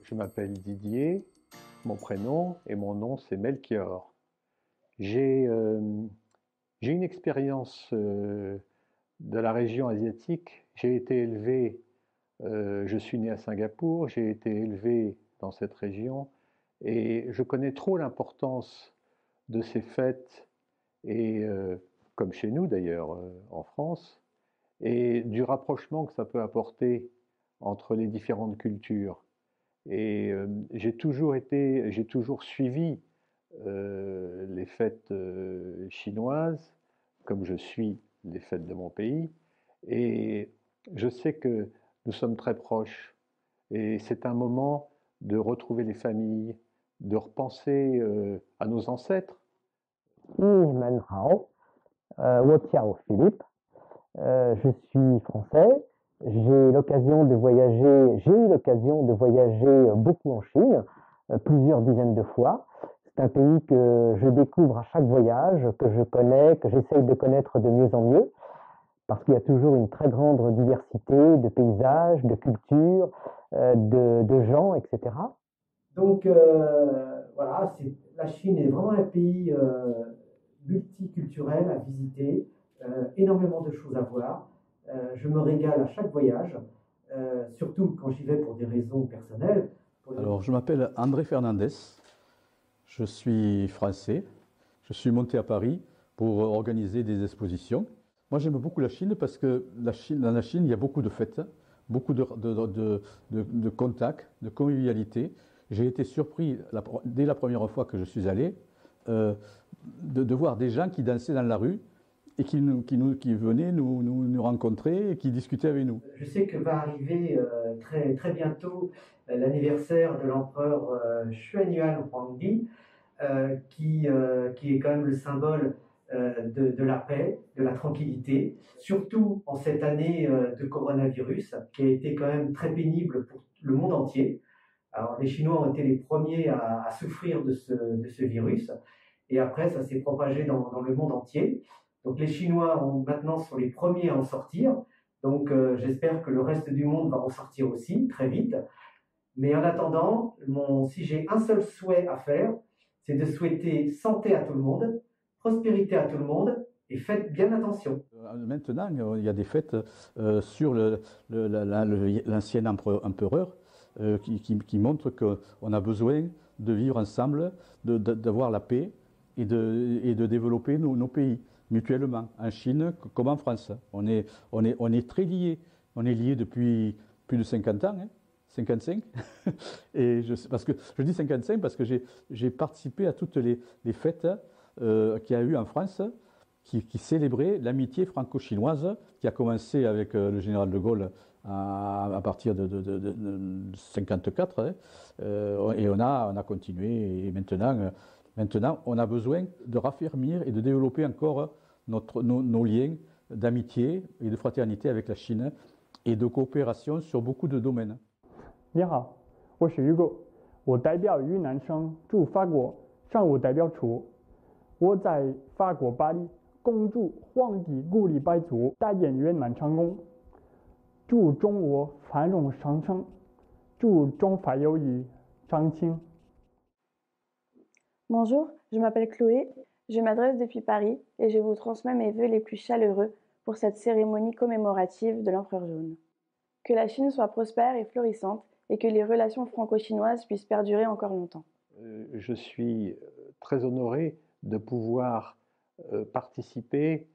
Je m'appelle Didier, mon prénom, et mon nom c'est Melchior. J'ai j'ai une expérience de la région asiatique. J'ai été élevé, je suis né à Singapour, j'ai été élevé dans cette région et je connais trop l'importance de ces fêtes, et comme chez nous d'ailleurs en France, et du rapprochement que ça peut apporter entre les différentes cultures. Et j'ai toujours suivi les fêtes chinoises, comme je suis les fêtes de mon pays. Et je sais que nous sommes très proches. Et c'est un moment de retrouver les familles, de repenser à nos ancêtres. 你们好，我叫Philippe, je suis français. J'ai eu l'occasion de voyager beaucoup en Chine, plusieurs dizaines de fois. C'est un pays que je découvre à chaque voyage, que je connais, que j'essaye de connaître de mieux en mieux, parce qu'il y a toujours une très grande diversité de paysages, de cultures, de gens, etc. Donc voilà, la Chine est vraiment un pays multiculturel à visiter, énormément de choses à voir. Je me régale à chaque voyage, surtout quand j'y vais pour des raisons personnelles. Alors, je m'appelle André Fernandez, je suis français, je suis monté à Paris pour organiser des expositions. Moi, j'aime beaucoup la Chine parce que dans la Chine, il y a beaucoup de fêtes, beaucoup de contacts, de convivialité. J'ai été surpris dès la première fois que je suis allé de voir des gens qui dansaient dans la rue et qui venaient nous rencontrer et qui discutaient avec nous. Je sais que va arriver très bientôt l'anniversaire de l'empereur Xuanyuan Huangdi, qui est quand même le symbole de la paix, de la tranquillité, surtout en cette année de coronavirus, qui a été quand même très pénible pour le monde entier. Alors, les Chinois ont été les premiers à souffrir de ce virus, et après, ça s'est propagé dans le monde entier. Donc, les Chinois maintenant sont les premiers à en sortir. Donc, j'espère que le reste du monde va en sortir aussi très vite. Mais en attendant, si j'ai un seul souhait à faire, c'est de souhaiter santé à tout le monde, prospérité à tout le monde, et faites bien attention. Maintenant, il y a des fêtes sur l'ancien empereur qui montrent qu'on a besoin de vivre ensemble, d'avoir la paix et de développer nos pays mutuellement, en Chine comme en France. On est très liés. On est liés depuis plus de 50 ans, hein, 55. Et je dis 55 parce que j'ai participé à toutes les fêtes qu'il y a eu en France qui célébraient l'amitié franco-chinoise qui a commencé avec le général de Gaulle à partir de 54, hein, et on a continué. Et maintenant, on a besoin de raffermir et de développer encore nos liens d'amitié et de fraternité avec la Chine et de coopération sur beaucoup de domaines. 你好，我是 Hugo，我代表云南省驻法国商务代表处。我在法国巴黎恭祝皇帝鼓励百族，大宴圆满成功，祝中国繁荣昌盛，祝中法友谊长青。Bonjour, je m'appelle Chloé, je m'adresse depuis Paris et je vous transmets mes vœux les plus chaleureux pour cette cérémonie commémorative de l'Empereur jaune. Que la Chine soit prospère et florissante et que les relations franco-chinoises puissent perdurer encore longtemps. Je suis très honoré de pouvoir participer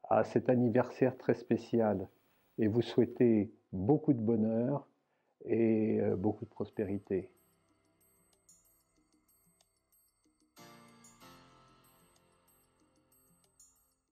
à cet anniversaire très spécial et vous souhaiter beaucoup de bonheur et beaucoup de prospérité.